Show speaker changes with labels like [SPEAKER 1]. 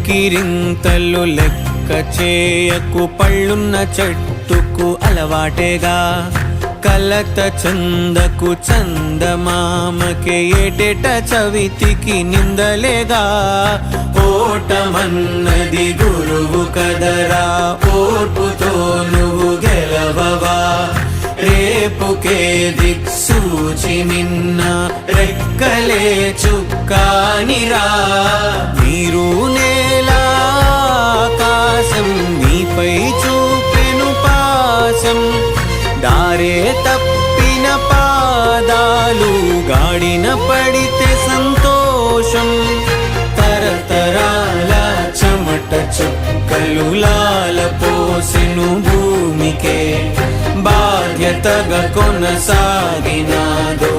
[SPEAKER 1] కేకిరింతలు లెక్క చేయకు, పళ్ళున్న చెట్టుకు అలవాటేగా. కలత చందకు చందమామకే ఏటేట చవితికి నిందలేగా. ఓటమన్నది గురువు కదరా, ఓర్పుతో నువ్వు గెలవవా. రేపుకే దిక్సూచి నిన్న రెక్కలే చుక్కానిరా. నీరు నేల ఆకాశం నీపై చూపెను పాశం. దారే తప్పిన పాదాలు గాడిన పడితే సంతోషం. తరతరాల చెమట చుక్కలు లాల పోసెను భూమికే. బాధ్యతగా కొనసాగినాదో